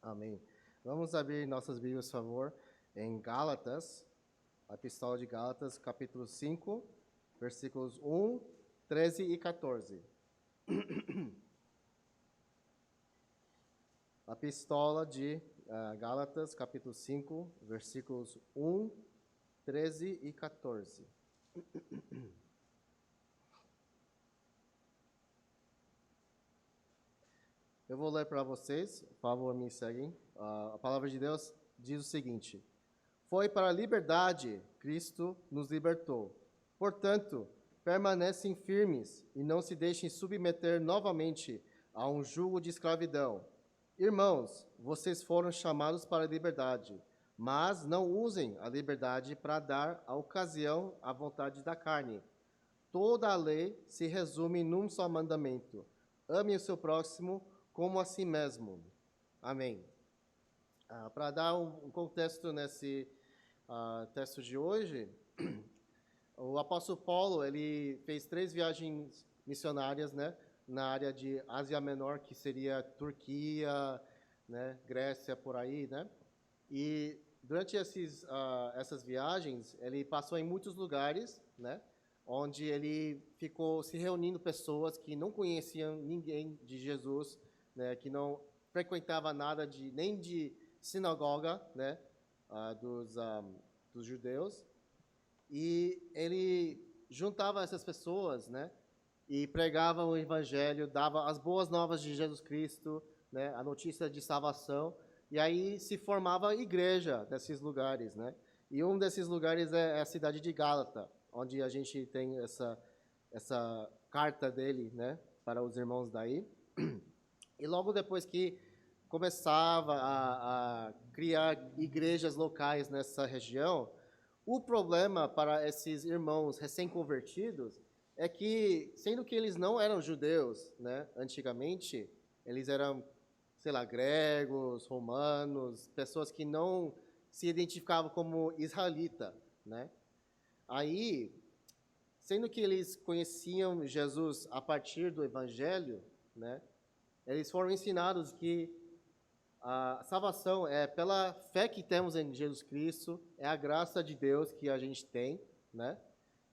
Amém. Vamos abrir nossas Bíblias, por favor, em Gálatas, a Epístola de Gálatas, capítulo 5, versículos 1, 13 e 14. A Epístola de Gálatas, capítulo 5, versículos 1, 13 e 14. Eu vou ler para vocês, por favor, me seguem. A palavra de Deus diz o seguinte: Foi para a liberdade Cristo nos libertou. Portanto, permanecem firmes e não se deixem submeter novamente a um jugo de escravidão. Irmãos, vocês foram chamados para a liberdade, mas não usem a liberdade para dar a ocasião à vontade da carne. Toda a lei se resume num só mandamento: ame o seu próximo como a si mesmo. Amém. Para dar um contexto nesse texto de hoje, o apóstolo Paulo ele fez 3 viagens missionárias, né, na área de Ásia Menor, que seria Turquia, né, Grécia, por aí, né? E durante essas viagens, ele passou em muitos lugares, né, onde ele ficou se reunindo pessoas que não conheciam ninguém de Jesus, né, que não frequentava nada nem de sinagoga, né, dos judeus, e ele juntava essas pessoas, né, e pregava o evangelho, dava as boas novas de Jesus Cristo, né, a notícia de salvação, e aí se formava a igreja desses lugares, né, e um desses lugares é a cidade de Gálata, onde a gente tem essa carta dele, né, para os irmãos daí. E logo depois que começava a criar igrejas locais nessa região, o problema para esses irmãos recém-convertidos é que, sendo que eles não eram judeus, né, antigamente, eles eram, sei lá, gregos, romanos, pessoas que não se identificavam como israelita, né? Aí, sendo que eles conheciam Jesus a partir do evangelho, né, eles foram ensinados que a salvação é pela fé que temos em Jesus Cristo, é a graça de Deus que a gente tem, né?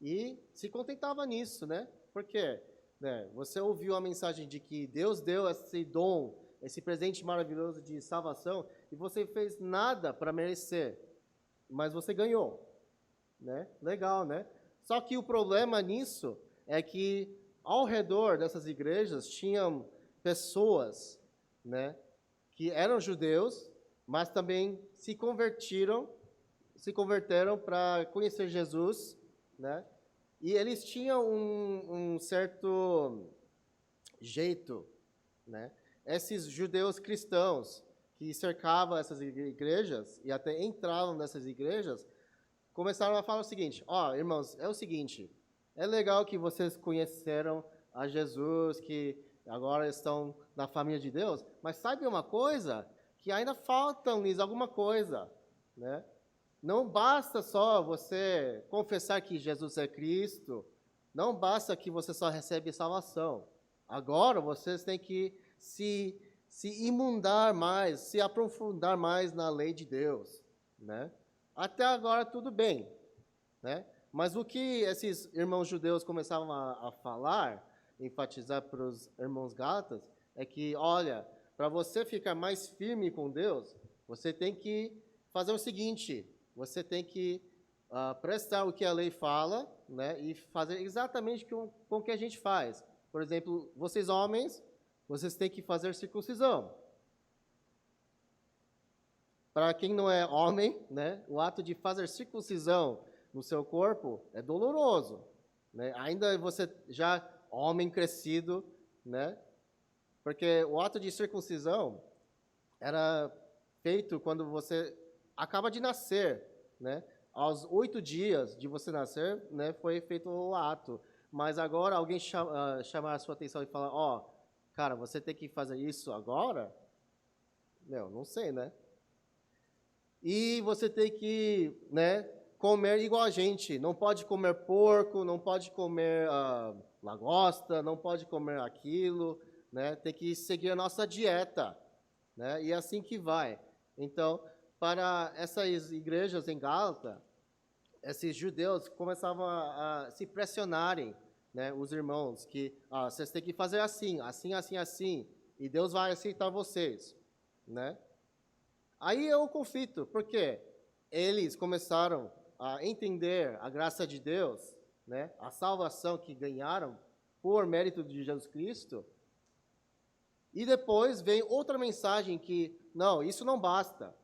E se contentava nisso, né? Por quê? Né? Você ouviu a mensagem de que Deus deu esse dom, esse presente maravilhoso de salvação, e você fez nada para merecer, mas você ganhou, né? Legal, né? Só que o problema nisso é que ao redor dessas igrejas tinham pessoas, né, que eram judeus, mas também se converteram para conhecer Jesus, né? E eles tinham um certo jeito, né? Esses judeus cristãos que cercavam essas igrejas e até entravam nessas igrejas, começaram a falar o seguinte: irmãos, é o seguinte, é legal que vocês conheceram a Jesus, que agora estão na família de Deus, mas sabe uma coisa? Que ainda falta-lhes alguma coisa, né? Não basta só você confessar que Jesus é Cristo, não basta que você só recebe salvação. Agora vocês têm que se imundar mais, se aprofundar mais na lei de Deus, né? Até agora tudo bem, né? Mas o que esses irmãos judeus começavam a falar, enfatizar para os irmãos gálatas, é que, olha, para você ficar mais firme com Deus, você tem que fazer o seguinte: você tem que prestar o que a lei fala, né, e fazer exatamente com o que a gente faz. Por exemplo, vocês homens, vocês têm que fazer circuncisão. Para quem não é homem, né, o ato de fazer circuncisão no seu corpo é doloroso, né? Ainda você já homem crescido, né? Porque o ato de circuncisão era feito quando você acaba de nascer, né? Aos 8 dias de você nascer, né, foi feito o ato. Mas agora alguém chamar a sua atenção e falar, cara, você tem que fazer isso agora? Não sei, né? E você tem que, né, comer igual a gente. Não pode comer porco, não pode comer lagosta, não pode comer aquilo, né? Tem que seguir a nossa dieta, né? E é assim que vai. Então, para essas igrejas em Gálatas, esses judeus começavam a se pressionarem, né, os irmãos, que vocês têm que fazer assim, assim, assim, assim, e Deus vai aceitar vocês, né? Aí é o conflito, porque eles começaram a entender a graça de Deus, né, a salvação que ganharam por mérito de Jesus Cristo, e depois vem outra mensagem que, não, isso não basta.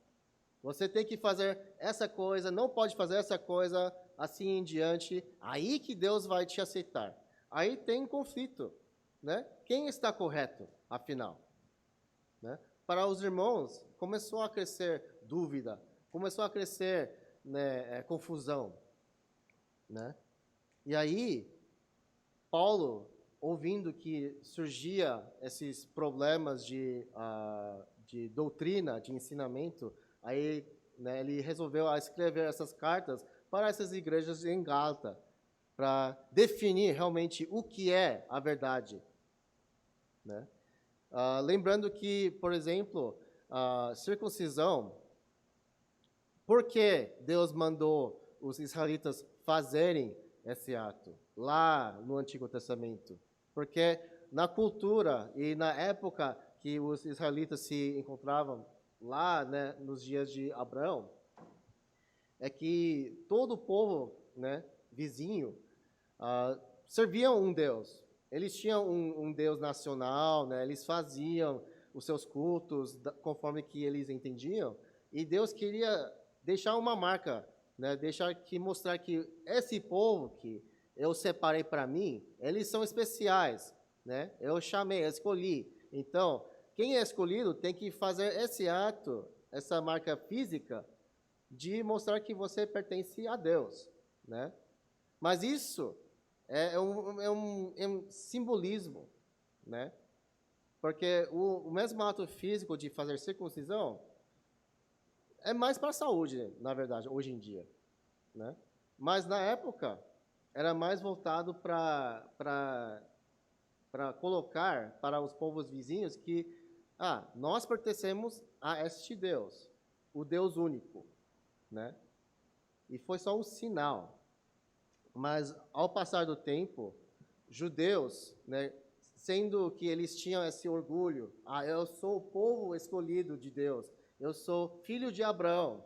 Você tem que fazer essa coisa, não pode fazer essa coisa, assim em diante. Aí que Deus vai te aceitar. Aí tem conflito, né? Quem está correto, afinal? Né? Para os irmãos, começou a crescer dúvida, começou a crescer, né, confusão, né? E aí, Paulo, ouvindo que surgia esses problemas de doutrina, de ensinamento, aí, né, ele resolveu escrever essas cartas para essas igrejas em Gálatas, para definir realmente o que é a verdade, né? Lembrando que, por exemplo, a circuncisão, por que Deus mandou os israelitas fazerem esse ato lá no Antigo Testamento? Porque na cultura e na época que os israelitas se encontravam lá, né, nos dias de Abraão, é que todo o povo, né, vizinho, serviam um Deus. Eles tinham um Deus nacional, né, eles faziam os seus cultos conforme que eles entendiam, e Deus queria deixar uma marca, né, mostrar que esse povo que eu separei para mim, eles são especiais, né? Eu chamei, eu escolhi. Então, quem é escolhido tem que fazer esse ato, essa marca física, de mostrar que você pertence a Deus, né? Mas isso é um simbolismo, né? Porque o mesmo ato físico de fazer circuncisão é mais para a saúde, na verdade, hoje em dia, né? Mas na época era mais voltado para colocar para os povos vizinhos que nós pertencemos a este Deus, o Deus único, né? E foi só um sinal. Mas ao passar do tempo, judeus, né, sendo que eles tinham esse orgulho, eu sou o povo escolhido de Deus, eu sou filho de Abraão.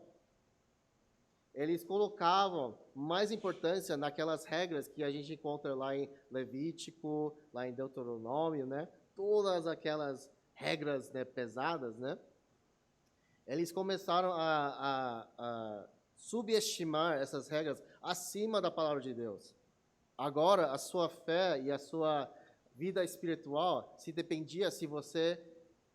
Eles colocavam mais importância naquelas regras que a gente encontra lá em Levítico, lá em Deuteronômio, né? Todas aquelas regras, né, pesadas, né? Eles começaram a subestimar essas regras acima da palavra de Deus. Agora, a sua fé e a sua vida espiritual se dependia se você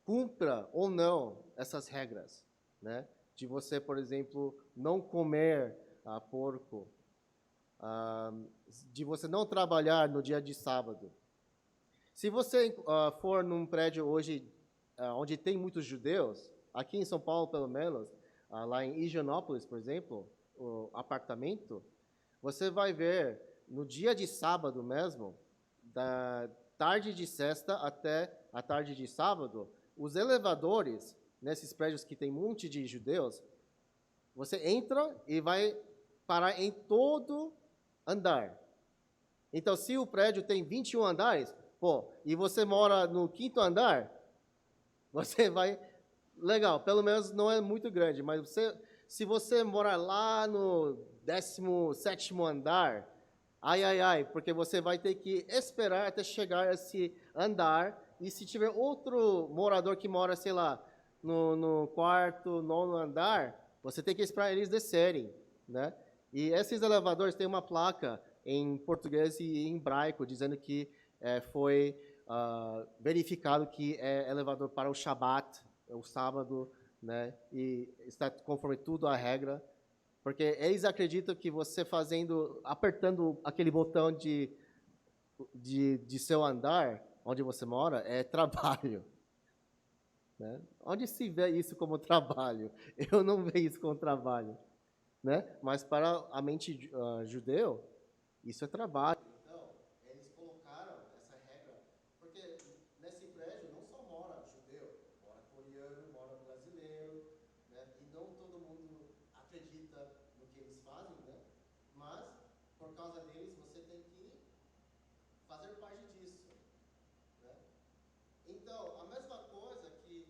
cumpra ou não essas regras, né? De você, por exemplo, não comer porco, de você não trabalhar no dia de sábado. Se você for num prédio hoje onde tem muitos judeus, aqui em São Paulo pelo menos, lá em Higienópolis, por exemplo, o apartamento, você vai ver no dia de sábado mesmo, da tarde de sexta até a tarde de sábado, os elevadores, nesses prédios que tem um monte de judeus, você entra e vai parar em todo andar. Então, se o prédio tem 21 andares, e você mora no 5º andar, você vai... Legal, pelo menos não é muito grande, mas se você morar lá no 17º andar, porque você vai ter que esperar até chegar a esse andar, e se tiver outro morador que mora, sei lá, no 4º, 9º andar, você tem que esperar eles descerem, né? E esses elevadores têm uma placa em português e em hebraico, dizendo que foi verificado que é elevador para o Shabat, o sábado, né? E está conforme tudo a regra, porque eles acreditam que você apertando aquele botão de seu andar, onde você mora, é trabalho. Né? Onde se vê isso como trabalho? Eu não vejo isso como trabalho. Né? Mas para a mente judeu, isso é trabalho. Então, eles colocaram essa regra, porque nesse prédio não só mora judeu, mora coreano, mora causa deles, você tem que fazer parte disso. Né? Então, a mesma coisa que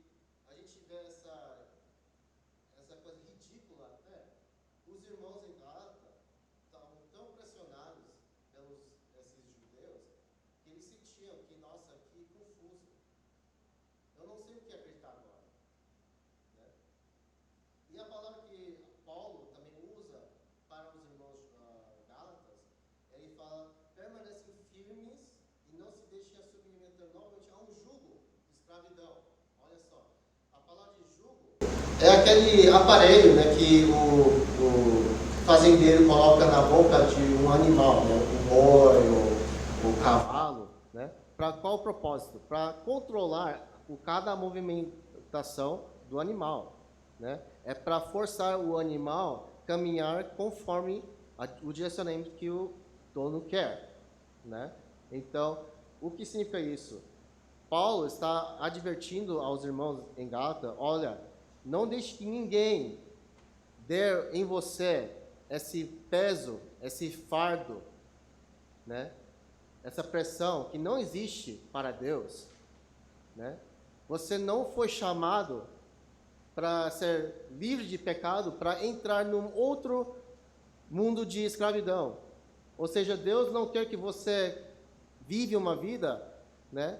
a gente vê essa coisa ridícula até, os irmãos em Gálatas estavam tão pressionados pelos esses judeus que eles sentiam que, nossa, que confuso. Eu não sei o que acreditar agora. Né? E a palavra que Paulo também usa para os irmãos Gálatas, ele fala, permanecem firmes e não se deixem submeter novamente a um jugo de escravidão. Olha só, a palavra de jugo é aquele aparelho, né, que o fazendeiro coloca na boca de um animal, né, o boi, o cavalo, né? Para qual propósito? Para controlar cada movimentação do animal, né? É para forçar o animal a caminhar conforme o direcionamento que o dono quer, né? Então, o que significa isso? Paulo está advertindo aos irmãos em Gálatas, olha, não deixe que ninguém dê em você esse peso, esse fardo, né? Essa pressão que não existe para Deus, né? Você não foi chamado para ser livre de pecado, para entrar num outro mundo de escravidão. Ou seja, Deus não quer que você vive uma vida, né,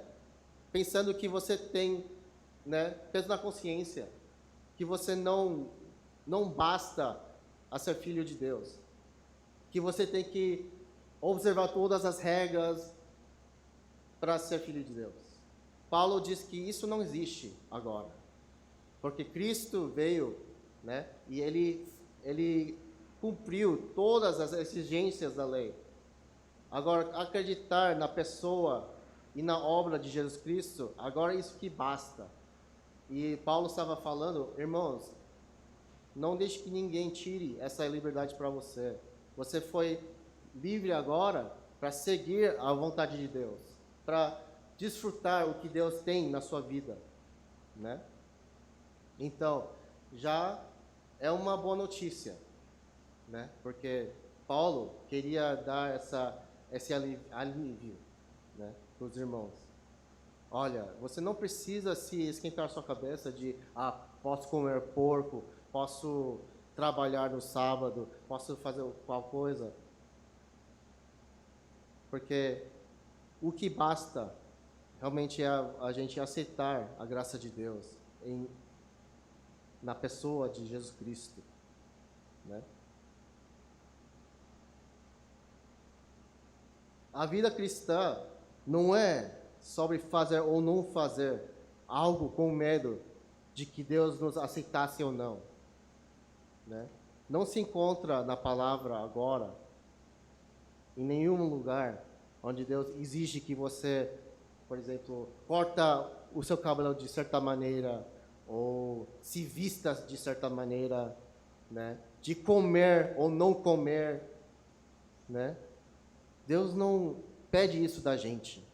pensando que você tem, né, peso na consciência, que você não basta a ser filho de Deus, que você tem que observar todas as regras para ser filho de Deus. Paulo diz que isso não existe agora, porque Cristo veio, né, e ele cumpriu todas as exigências da lei. Agora, acreditar na pessoa e na obra de Jesus Cristo, agora é isso que basta. E Paulo estava falando, irmãos, não deixe que ninguém tire essa liberdade para você. Você foi livre agora para seguir a vontade de Deus, para desfrutar o que Deus tem na sua vida, né? Então, já é uma boa notícia, né? Porque Paulo queria dar esse alívio, né, para os irmãos. Olha, você não precisa se esquentar a sua cabeça de, posso comer porco, posso trabalhar no sábado, posso fazer qual coisa. Porque o que basta realmente é a gente aceitar a graça de Deus na pessoa de Jesus Cristo, né? A vida cristã não é sobre fazer ou não fazer algo com medo de que Deus nos aceitasse ou não, né? Não se encontra na palavra agora, em nenhum lugar, onde Deus exige que você, por exemplo, corta o seu cabelo de certa maneira, ou se vista de certa maneira, né? De comer ou não comer, né? Deus não pede isso da gente.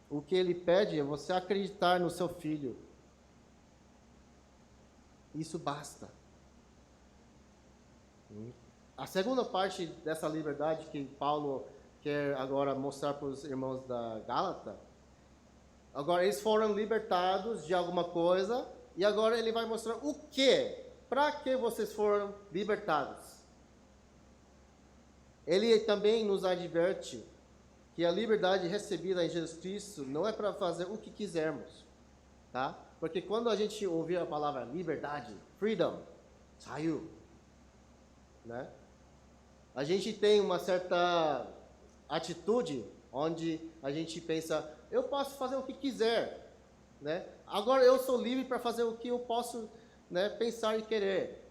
O que Ele pede é você acreditar no seu Filho. Isso basta. A segunda parte dessa liberdade que Paulo quer agora mostrar para os irmãos da Gálata, agora eles foram libertados de alguma coisa, e agora ele vai mostrar o que, para que vocês foram libertados. Ele também nos adverte que a liberdade recebida em Jesus Cristo não é para fazer o que quisermos, tá? Porque quando a gente ouvir a palavra liberdade, freedom, saiu, né? A gente tem uma certa atitude onde a gente pensa, eu posso fazer o que quiser, né? Agora eu sou livre para fazer o que eu posso, né, pensar e querer,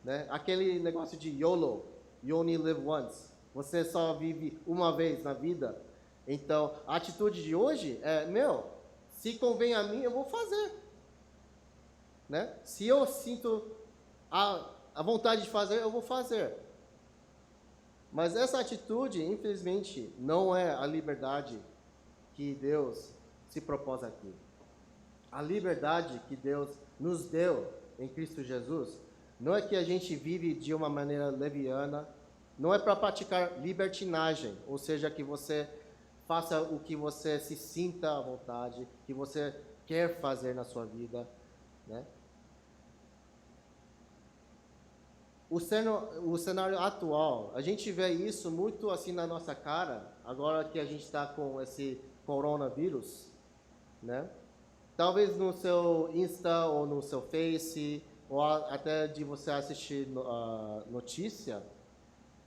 né? Aquele negócio de YOLO, you only live once. Você só vive uma vez na vida. Então, a atitude de hoje é, se convém a mim, eu vou fazer, né? Se eu sinto a vontade de fazer, eu vou fazer. Mas essa atitude, infelizmente, não é a liberdade que Deus se propôs aqui. A liberdade que Deus nos deu em Cristo Jesus não é que a gente vive de uma maneira leviana, não é para praticar libertinagem, ou seja, que você faça o que você se sinta à vontade, que você quer fazer na sua vida, né? O cenário atual, a gente vê isso muito assim na nossa cara, agora que a gente está com esse coronavírus, né? Talvez no seu Insta ou no seu Face, ou até de você assistir notícia,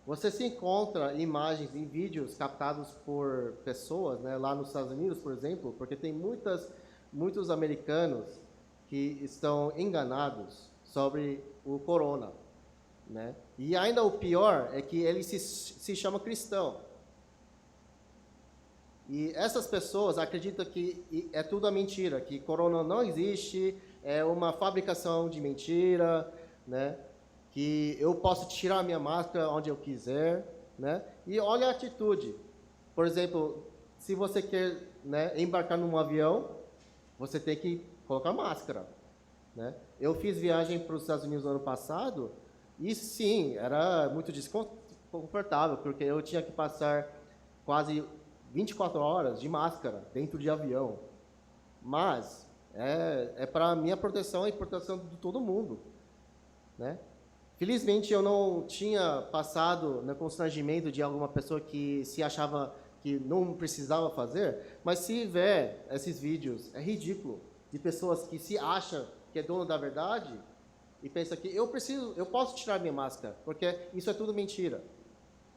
você se encontra imagens e vídeos captados por pessoas, né, lá nos Estados Unidos, por exemplo, porque tem muitos americanos que estão enganados sobre o corona, né? E ainda o pior é que ele se chama cristão. E essas pessoas acreditam que é tudo a mentira, que corona não existe, é uma fabricação de mentira, né? Que eu posso tirar minha máscara onde eu quiser, né? E olha a atitude. Por exemplo, se você quer, né, embarcar num avião, você tem que colocar máscara, né? Eu fiz viagem para os Estados Unidos no ano passado e sim, era muito desconfortável, porque eu tinha que passar quase 24 horas de máscara dentro de avião. Mas é para a minha proteção e proteção de todo mundo, né? Felizmente eu não tinha passado no constrangimento de alguma pessoa que se achava que não precisava fazer, mas se ver esses vídeos, é ridículo, de pessoas que se acham que é dono da verdade e pensa que eu posso tirar minha máscara, porque isso é tudo mentira,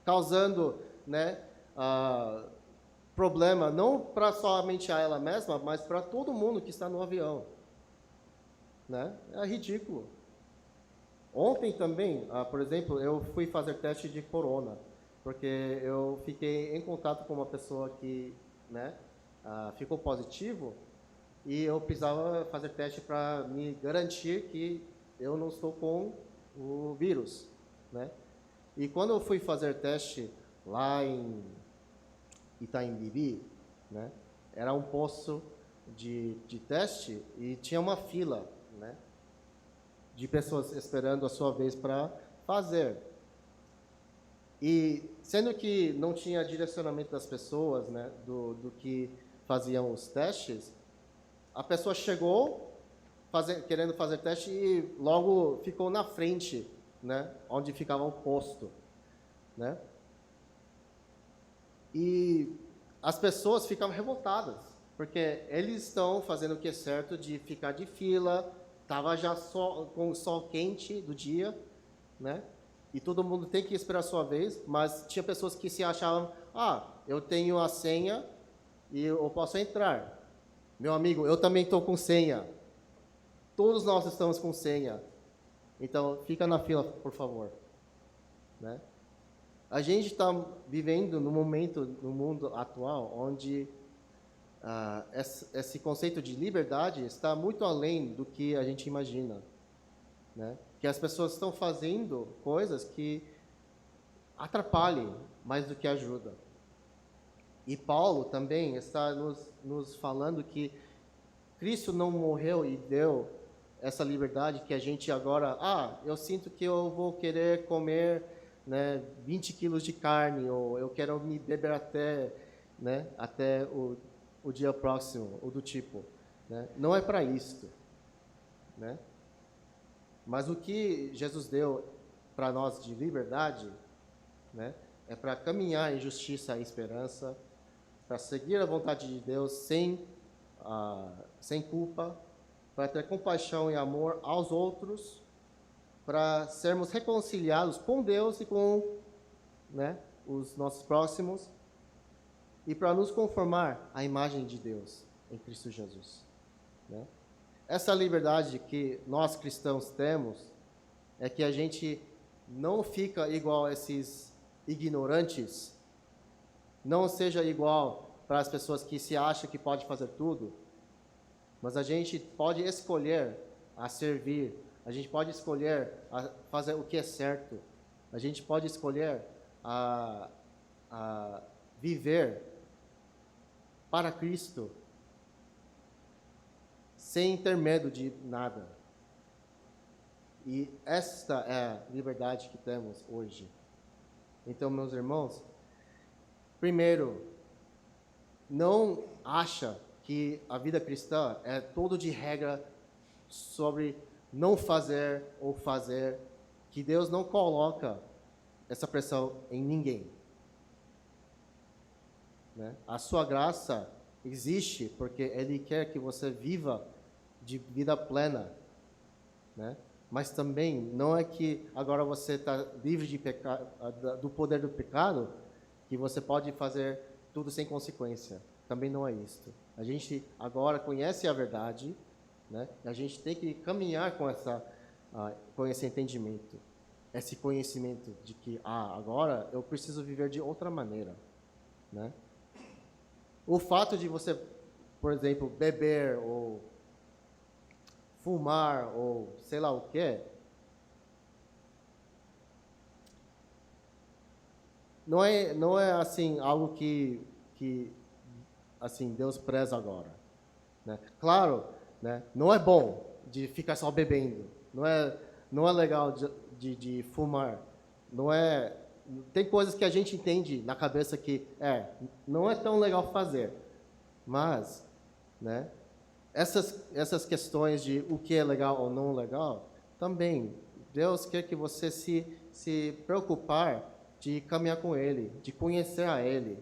causando, né, problema não para somente a ela mesma, mas para todo mundo que está no avião, né? É ridículo. Ontem também, por exemplo, eu fui fazer teste de corona, porque eu fiquei em contato com uma pessoa que, né, ficou positivo e eu precisava fazer teste para me garantir que eu não estou com o vírus, né? E quando eu fui fazer teste lá em Itaim, né, era um posto de teste e tinha uma fila, né, de pessoas esperando a sua vez para fazer. E sendo que não tinha direcionamento das pessoas, né, do que faziam os testes, a pessoa chegou querendo fazer teste e logo ficou na frente, né, onde ficava o posto, né? E as pessoas ficavam revoltadas, porque eles estão fazendo o que é certo de ficar de fila, estava já com o sol quente do dia, né? E todo mundo tem que esperar a sua vez, mas tinha pessoas que se achavam, eu tenho a senha e eu posso entrar. Meu amigo, eu também estou com senha. Todos nós estamos com senha. Então, fica na fila, por favor, né? A gente está vivendo num momento, no mundo atual, onde esse conceito de liberdade está muito além do que a gente imagina, né? Que as pessoas estão fazendo coisas que atrapalhem mais do que ajudam. E Paulo também está nos falando que Cristo não morreu e deu essa liberdade que a gente agora, eu sinto que eu vou querer comer, né, 20 quilos de carne, ou eu quero me beber até, né, até o dia próximo, ou do tipo, né? Não é para isto, né? Mas o que Jesus deu para nós de liberdade, né, é para caminhar em justiça e esperança, para seguir a vontade de Deus sem culpa, para ter compaixão e amor aos outros, para sermos reconciliados com Deus e com, né, os nossos próximos, e para nos conformar à imagem de Deus em Cristo Jesus, né? Essa liberdade que nós cristãos temos é que a gente não fica igual a esses ignorantes, não seja igual para as pessoas que se acham que pode fazer tudo, mas a gente pode escolher a servir, a gente pode escolher a fazer o que é certo, a gente pode escolher a viver para Cristo, sem ter medo de nada. E esta é a liberdade que temos hoje, Então, meus irmãos, primeiro, não acha que a vida cristã é todo de regra sobre não fazer ou fazer, que Deus não coloca essa pressão em ninguém. Né? A sua graça existe porque Ele quer que você viva de vida plena, né? Mas também não é que agora você está livre de do poder do pecado, que você pode fazer tudo sem consequência. Também não é isso. A gente agora conhece a verdade, né? A gente tem que caminhar com esse entendimento, esse conhecimento de que agora eu preciso viver de outra maneira, né? O fato de você, por exemplo, beber ou fumar ou sei lá o quê, não é assim algo que assim Deus preza agora, né? Claro, né? Não é bom de ficar só bebendo, não é legal de fumar, não é. Tem coisas que a gente entende na cabeça que não é tão legal fazer, mas, né? Essas questões de o que é legal ou não legal, também Deus quer que você se preocupar de caminhar com Ele, de conhecer a Ele,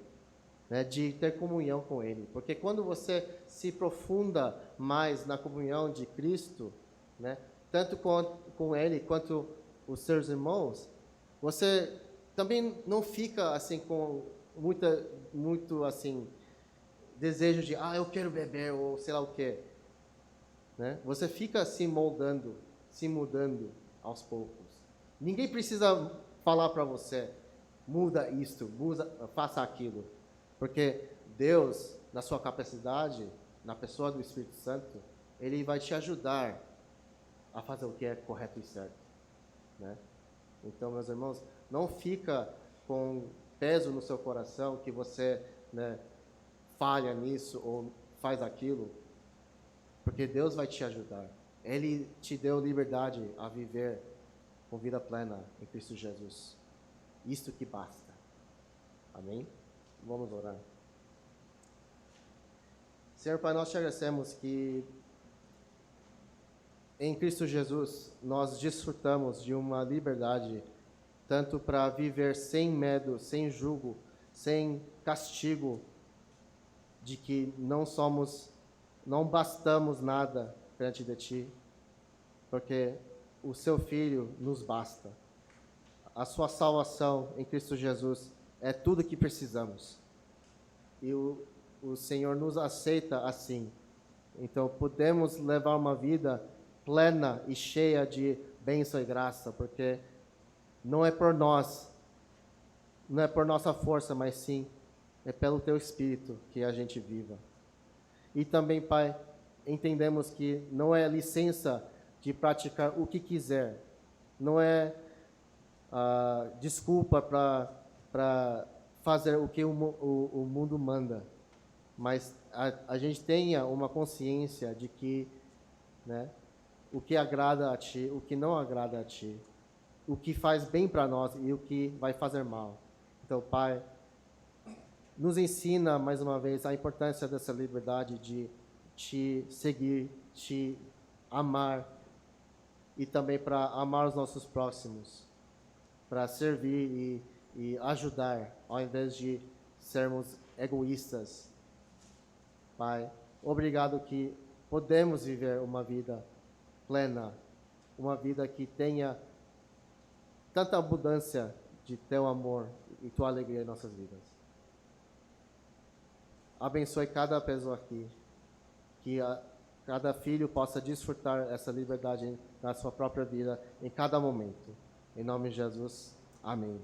né? De ter comunhão com Ele, porque quando você se aprofunda mais na comunhão de Cristo, né? Tanto com Ele quanto os seus irmãos, você também não fica assim com muito assim desejo de eu quero beber ou sei lá o quê, né? Você fica se moldando, se mudando aos poucos. Ninguém precisa falar para você muda isto, faça aquilo, porque Deus, na sua capacidade, na pessoa do Espírito Santo, Ele vai te ajudar a fazer o que é correto e certo, né? Então, meus irmãos, não fica com peso no seu coração que você, né, falha nisso ou faz aquilo, porque Deus vai te ajudar. Ele te deu liberdade a viver com vida plena em Cristo Jesus. Isto que basta. Amém? Vamos orar. Senhor Pai, nós te agradecemos que em Cristo Jesus nós desfrutamos de uma liberdade tanto para viver sem medo, sem julgo, sem castigo, de que não bastamos nada perante de Ti, porque o Seu Filho nos basta. A Sua salvação em Cristo Jesus é tudo que precisamos. E o Senhor nos aceita assim. Então podemos levar uma vida plena e cheia de bênção e graça, porque não é por nós, não é por nossa força, mas sim é pelo Teu Espírito que a gente viva. E também, Pai, entendemos que não é licença de praticar o que quiser, não é desculpa para fazer o que o mundo manda, mas a gente tenha uma consciência de que, né, o que agrada a Ti, o que não agrada a Ti, o que faz bem para nós e o que vai fazer mal. Então, Pai, nos ensina mais uma vez a importância dessa liberdade de Te seguir, Te amar e também para amar os nossos próximos, para servir e ajudar, ao invés de sermos egoístas. Pai, obrigado que podemos viver uma vida plena, uma vida que tenha tanta abundância de Teu amor e Tua alegria em nossas vidas. Abençoe cada pessoa aqui, que cada filho possa desfrutar essa liberdade na sua própria vida, em cada momento. Em nome de Jesus, amém.